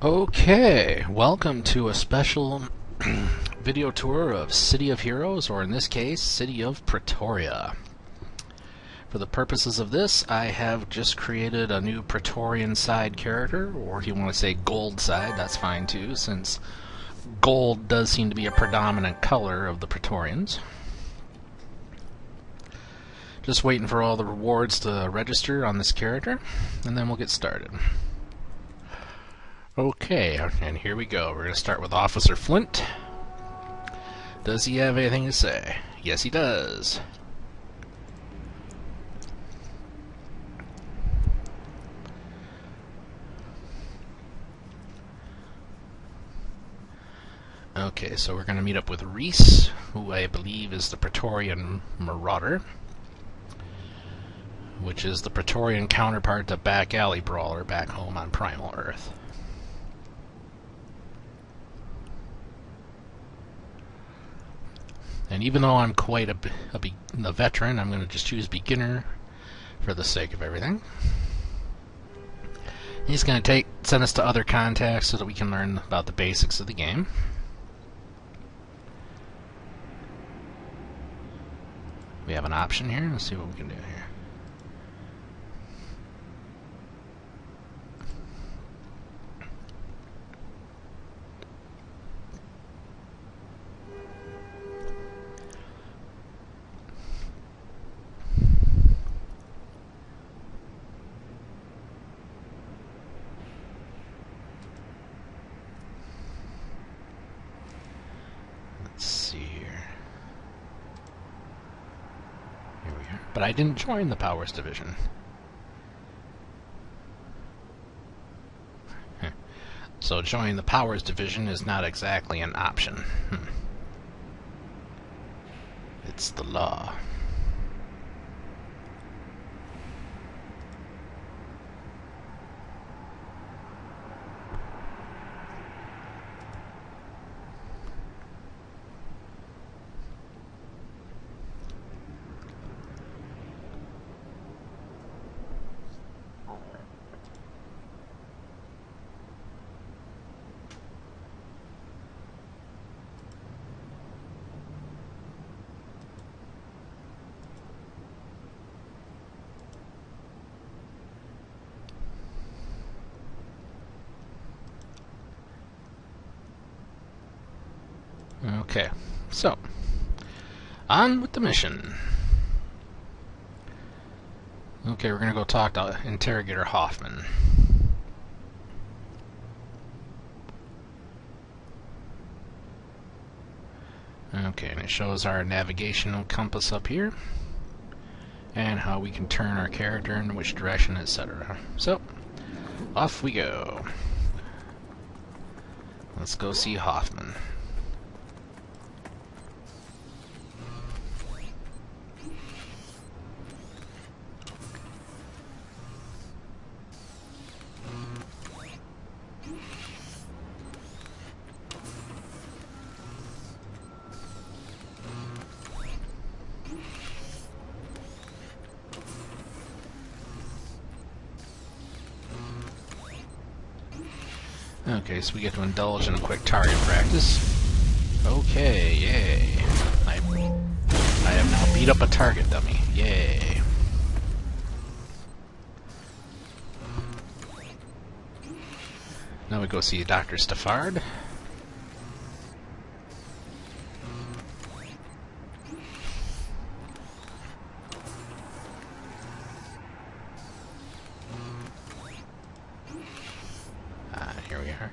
Okay, welcome to a special video tour of City of Heroes, or in this case, City of Praetoria. For the purposes of this, I have just created a new Praetorian side character, or if you want to say gold side, that's fine too, since gold does seem to be a predominant color of the Praetorians. Just waiting for all the rewards to register on this character, and then we'll get started. Okay, and here we go. We're going to start with Officer Flint. Does he have anything to say? Yes, he does. Okay, so we're going to meet up with Reese, who I believe is the Praetorian Marauder, which is the Praetorian counterpart to Back Alley Brawler back home on Primal Earth. And even though I'm quite a veteran, I'm going to just choose beginner for the sake of everything. He's going to send us to other contacts so that we can learn about the basics of the game. We have an option here. Let's see what we can do here. Let's see here. Here we are. But I didn't join the Powers Division. So joining the Powers Division is not exactly an option. It's the law. Okay, so on with the mission. Okay, we're gonna go talk to Interrogator Hoffman. Okay, and it shows our navigational compass up here, and how we can turn our character in which direction, etc. So, off we go. Let's go see Hoffman. Okay, so we get to indulge in a quick target practice. Okay, yay. I have now beat up a target dummy. Yay. Now we go see Dr. Stafford. Here we are.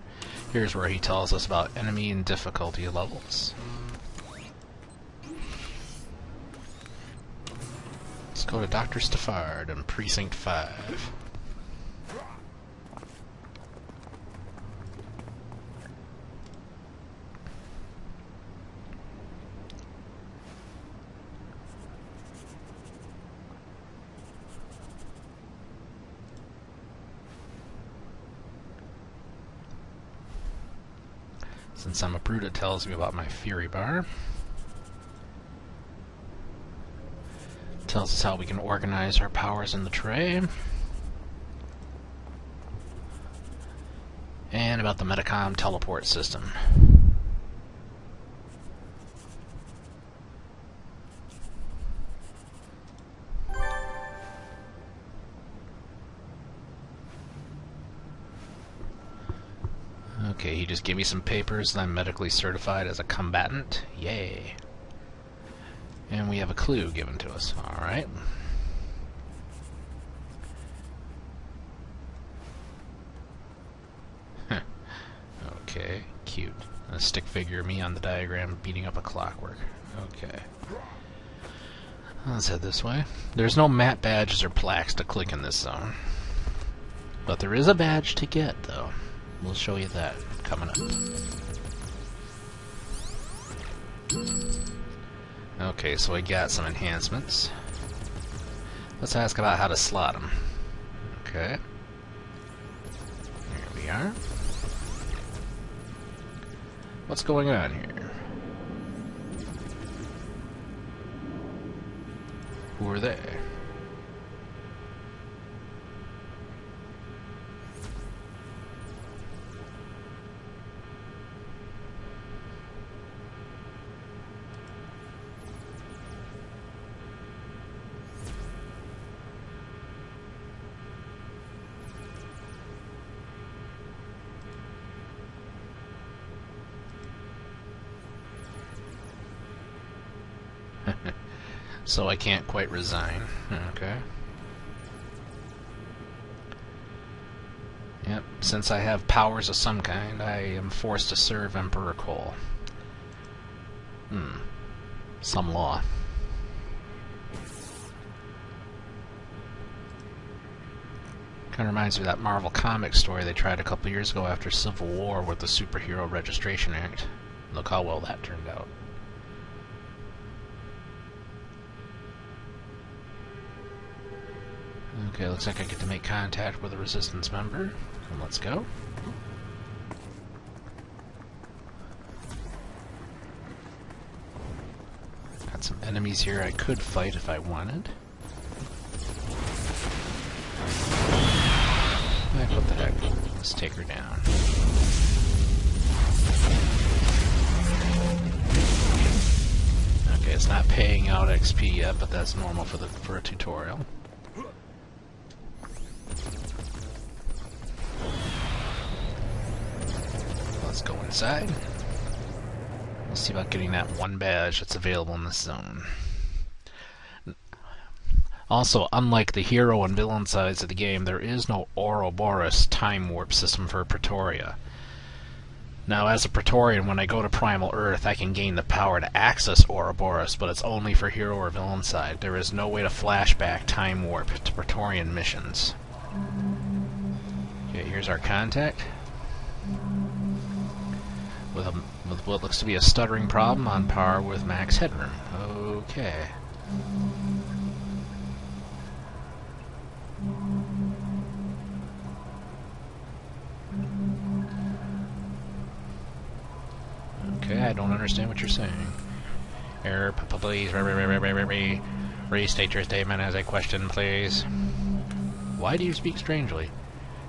Here's where he tells us about enemy and difficulty levels. Let's go to Dr. Stafford in Precinct 5. Since I'm a brute, it tells me about my Fury Bar. It tells us how we can organize our powers in the tray. and about the Metacom teleport system. Okay, he just gave me some papers and I'm medically certified as a combatant. Yay. And we have a clue given to us. Alright. Okay, cute. A stick figure of me on the diagram beating up a clockwork. Okay. Let's head this way. There's no map badges or plaques to click in this zone. But there is a badge to get, though. We'll show you that coming up. Okay, so I got some enhancements. Let's ask about how to slot them. Okay. Here we are. What's going on here? Who are they? So I can't quite resign. Okay. Yep, since I have powers of some kind, I am forced to serve Emperor Cole. Some law. Kind of reminds me of that Marvel Comics story they tried a couple years ago after Civil War with the Superhero Registration Act. Look how well that turned out. Okay, looks like I get to make contact with a Resistance member. And let's go. Got some enemies here I could fight if I wanted. What the heck? Let's take her down. Okay, it's not paying out XP yet, but that's normal for a tutorial. Let's go inside. We'll see about getting that one badge that's available in this zone. Also, unlike the hero and villain sides of the game, there is no Ouroboros time warp system for Praetoria. Now, as a Praetorian, when I go to Primal Earth, I can gain the power to access Ouroboros, but it's only for hero or villain side. There is no way to flashback time warp to Praetorian missions. Okay, here's our contact. With what looks to be a stuttering problem on par with max headroom. Okay. Okay, I don't understand what you're saying. Error, please, restate your statement as a question, please. Why do you speak strangely?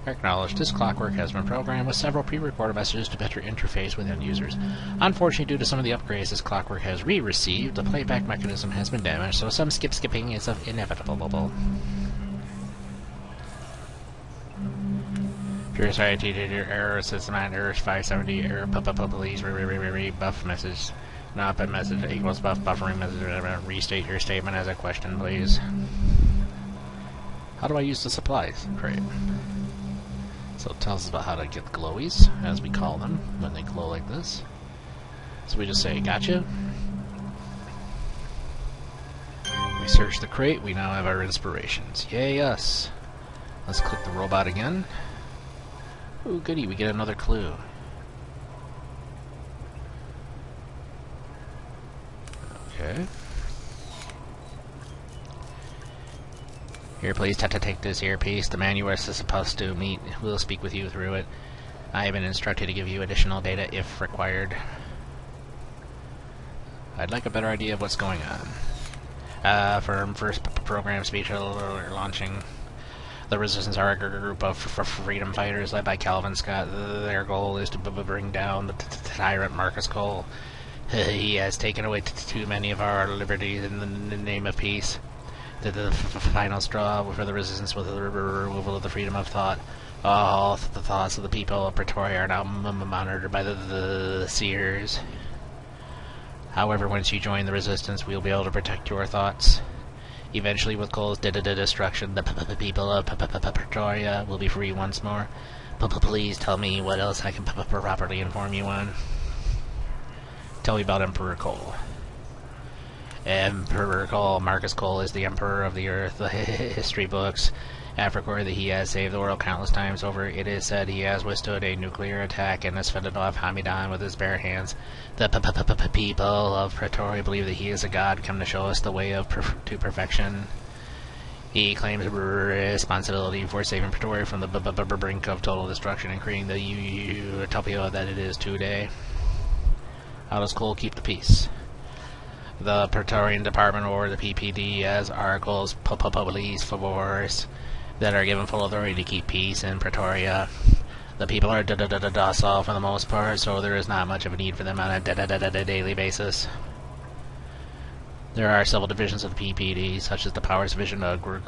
Acknowledged, this clockwork has been programmed with several pre-recorded messages to better interface with end users. Unfortunately, due to some of the upgrades this clockwork has re-received, the playback mechanism has been damaged, so some skipping is inevitable. Pure sorry, your error system and error 570 error please buff message. Not but message equals buff buffering message. Restate your statement as a question, please. How do I use the supplies? Great. So it tells us about how to get glowies, as we call them, when they glow like this. So we just say, gotcha. We search the crate, we now have our inspirations. Yay us! Let's click the robot again. Ooh, goody, we get another clue. Okay. Here, please take this earpiece. The man you are supposed to meet will speak with you through it. I have been instructed to give you additional data if required. I'd like a better idea of what's going on. First program speech launching. The Resistance are a group of freedom fighters led by Calvin Scott. Their goal is to bring down the tyrant Marcus Cole. He has taken away too many of our liberties in the name of peace. The final straw for the Resistance was the removal of the freedom of thought. All the thoughts of the people of Praetorian are now monitored by the seers. However, once you join the Resistance, we'll be able to protect your thoughts. Eventually, with Cole's destruction, the people of Praetoria will be free once more. Please tell me what else I can properly inform you on. Tell me about Emperor Cole. Emperor Cole, Marcus Cole, is the Emperor of the Earth. The history books have recorded that he has saved the world countless times over. It is said he has withstood a nuclear attack and has fended off Hamadan with his bare hands. The people of Praetoria believe that he is a god come to show us the way to perfection. He claims responsibility for saving Praetoria from the brink of total destruction and creating the utopia that it is today. How does Cole keep the peace? The Praetorian Department, or the PPD, as articles police force that are given full authority to keep peace in Praetoria. The people are docile for the most part, so there is not much of a need for them on a daily basis. There are several divisions of the PPD, such as the Powers Division, a group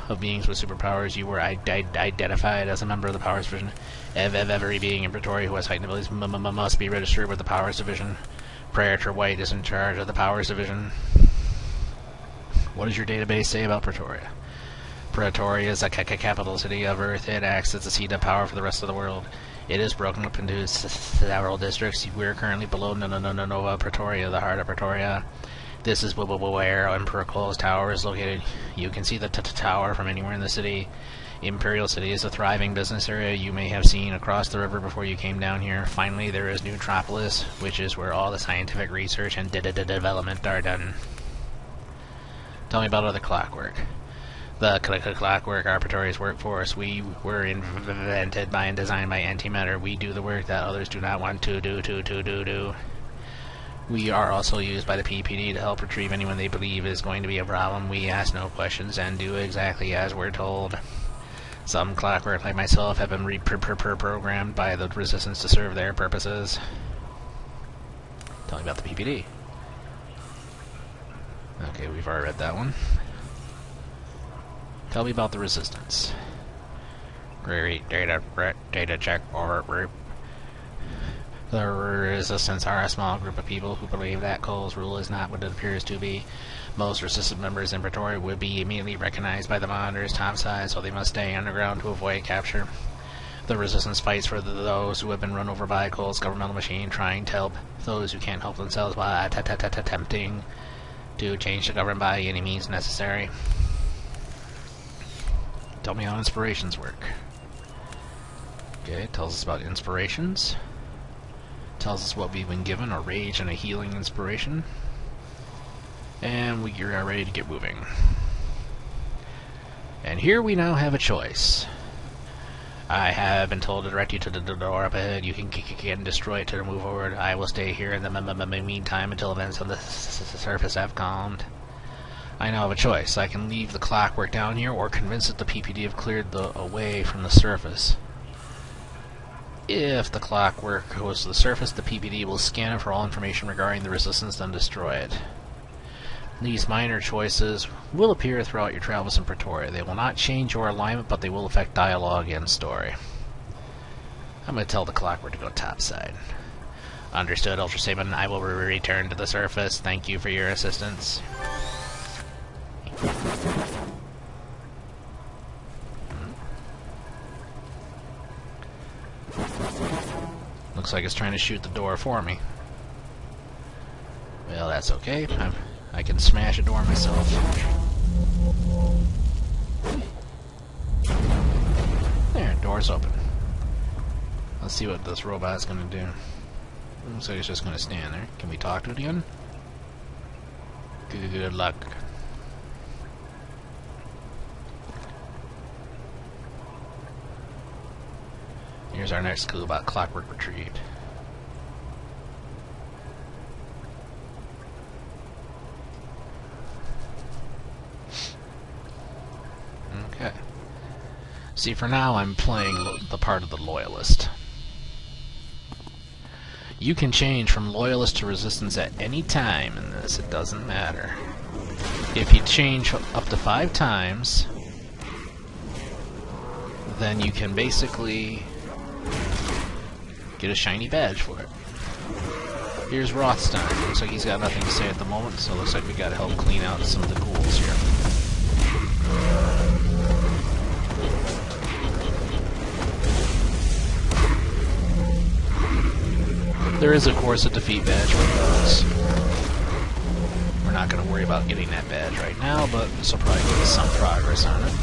of beings with superpowers. You were identified as a member of the Powers Division. Every being in Praetoria who has heightened abilities must be registered with the Powers Division. Praetor White is in charge of the Powers Division. What does your database say about Praetoria? Praetoria is a capital city of Earth. It acts as the seat of power for the rest of the world. It is broken up into several districts. We are currently below Nova Praetoria, the heart of Praetoria. This is where Emperor Cole's tower is located. You can see the tower from anywhere in the city. Imperial City is a thriving business area you may have seen across the river before you came down here. Finally, there is Neutropolis, which is where all the scientific research and development are done. Tell me about other clockwork. The clockwork are Praetoria's workforce. We were invented by and designed by antimatter. We do the work that others do not want to do. We are also used by the PPD to help retrieve anyone they believe is going to be a problem. We ask no questions and do exactly as we're told. Some clockwork, like myself, have been programmed by the Resistance to serve their purposes. Tell me about the PPD. Okay, we've already read that one. Tell me about the Resistance. Great data check or group. The Resistance are a small group of people who believe that Cole's rule is not what it appears to be. Most Resistance members in Praetoria would be immediately recognized by the monitors topside, so they must stay underground to avoid capture. The Resistance fights for those who have been run over by Cole's governmental machine, trying to help those who can't help themselves by attempting to change the government by any means necessary. Tell me how inspirations work. Okay, it tells us about inspirations. Tells us what we've been given, a rage and a healing inspiration. And we are ready to get moving. And here we now have a choice. I have been told to direct you to the door up ahead. You can destroy it to move forward. I will stay here in the meantime until events on the surface have calmed. I now have a choice. I can leave the clockwork down here or convince that the PPD have cleared the away from the surface. If the clockwork goes to the surface, the PPD will scan it for all information regarding the Resistance, then destroy it. These minor choices will appear throughout your travels in Praetoria. They will not change your alignment, but they will affect dialogue and story. I'm going to tell the clockwork to go topside. Understood, Ultra Saban. I will return to the surface. Thank you for your assistance. Looks like it's trying to shoot the door for me. Well, that's okay. I can smash a door myself. There, door's open. Let's see what this robot's gonna do. Looks like it's just gonna stand there. Can we talk to it again? Good luck. Here's our next clue about clockwork retrieved. Okay. See, for now I'm playing the part of the loyalist. You can change from loyalist to resistance at any time in this, it doesn't matter. If you change up to 5 times, then you can basically get a shiny badge for it. Here's Rothstein. Looks like he's got nothing to say at the moment, so it looks like we gotta help clean out some of the ghouls here. There is, of course, a defeat badge with those. We're not going to worry about getting that badge right now, but this will probably give us some progress on it.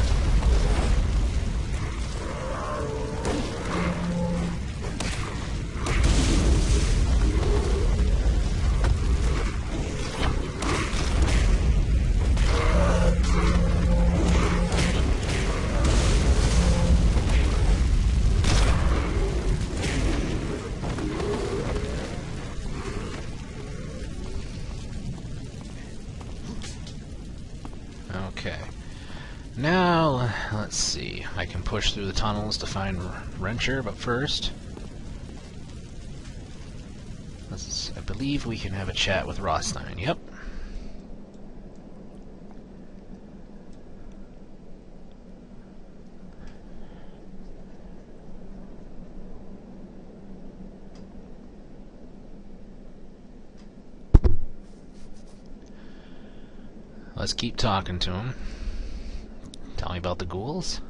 Okay. Now, let's see. I can push through the tunnels to find Wrencher, but first, I believe we can have a chat with Rothstein. Yep. Let's keep talking to him. Tell me about the ghouls.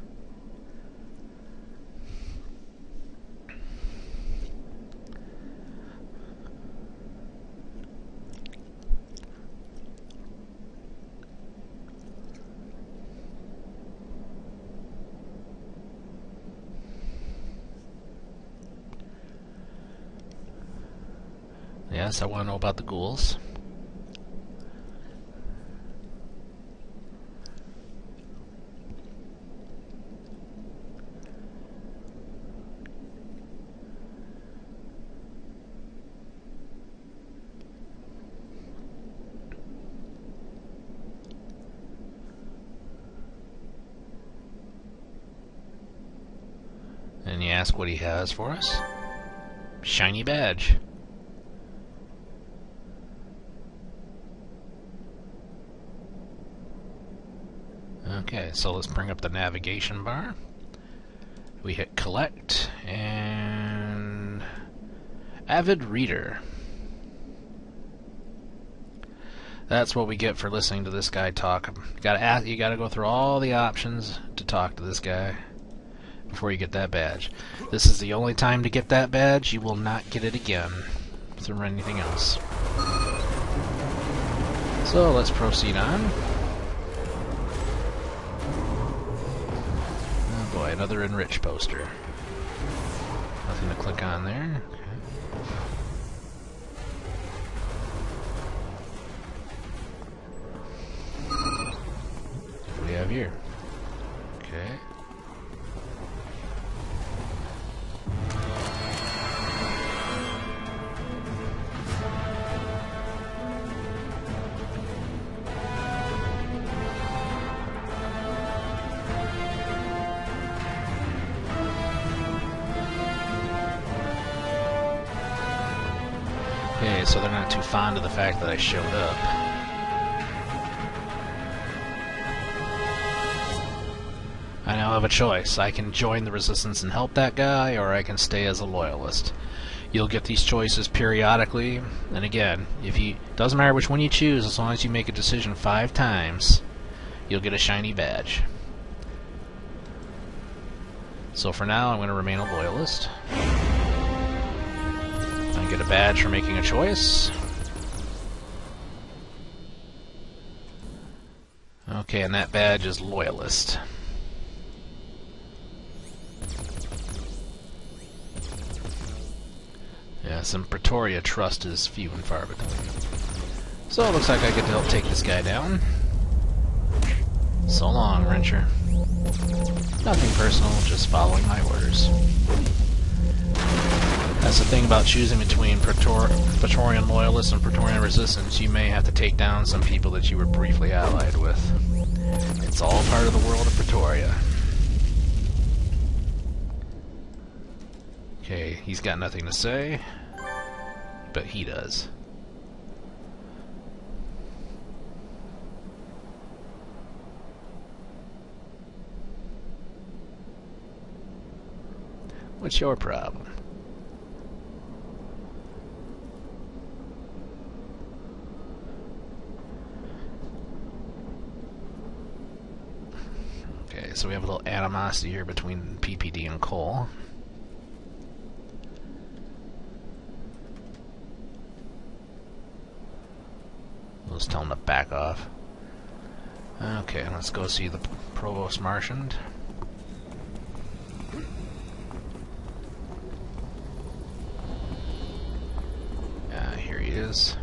Yes, I want to know about the ghouls. And you ask what he has for us? Shiny badge. Okay, so let's bring up the navigation bar. We hit collect and avid reader. That's what we get for listening to this guy talk. You gotta go through all the options to talk to this guy before you get that badge. This is the only time to get that badge. You will not get it again through anything else. So let's proceed on. Oh boy, another enrich poster. Nothing to click on there. Okay. What do we have here? Okay. Okay, so they're not too fond of the fact that I showed up. I now have a choice. I can join the resistance and help that guy, or I can stay as a loyalist. You'll get these choices periodically, and again, doesn't matter which one you choose, as long as you make a decision 5 times, you'll get a shiny badge. So for now, I'm going to remain a loyalist. I get a badge for making a choice. Okay, and that badge is loyalist. Yes, in Pretoria, trust is few and far between. So it looks like I get to help take this guy down. So long, Wrencher. Nothing personal, just following my orders. That's the thing about choosing between Praetorian Loyalists and Praetorian Resistance. You may have to take down some people that you were briefly allied with. It's all part of the world of Pretoria. Okay, he's got nothing to say, but he does. What's your problem? Okay, so we have a little animosity here between PPD and Cole. We'll just tell him to back off. Okay, let's go see the Provost Martian. Here he is.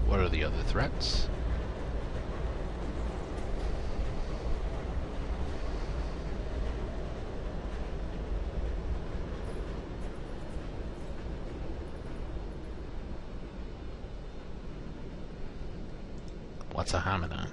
What are the other threats? What's a hominin?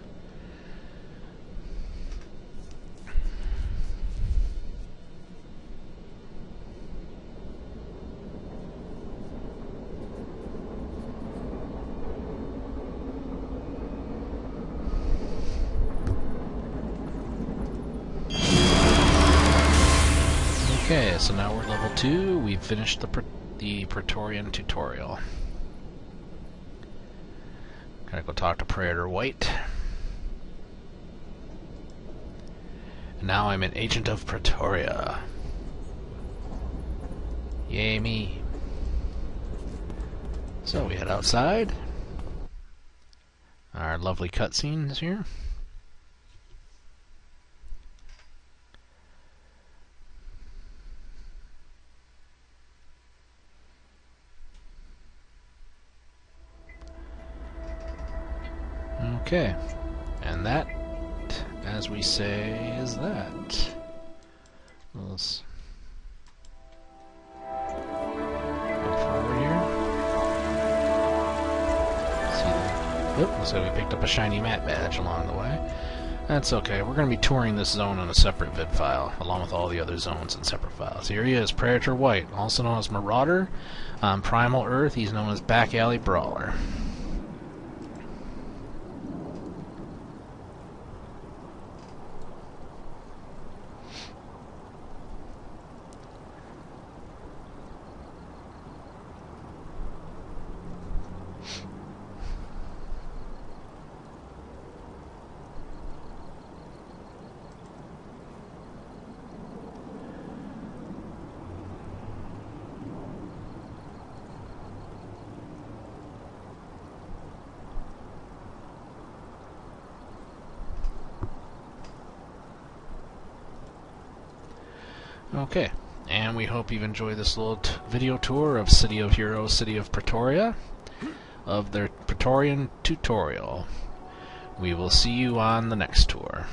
Okay, so now we're level 2. We've finished the Praetorian tutorial. Gotta go talk to Praetor White. And now I'm an agent of Praetoria. Yay me. So we head outside. Our lovely cutscene is here. Okay, and that, as we say, is that. Let's go forward here. See the, so we picked up a shiny mat badge along the way. That's okay, we're going to be touring this zone on a separate vid file, along with all the other zones in separate files. Here he is, Praetor White, also known as Marauder. On Primal Earth, he's known as Back Alley Brawler. Okay, and we hope you've enjoyed this little video tour of City of Heroes, City of Praetoria, of their Praetorian tutorial. We will see you on the next tour.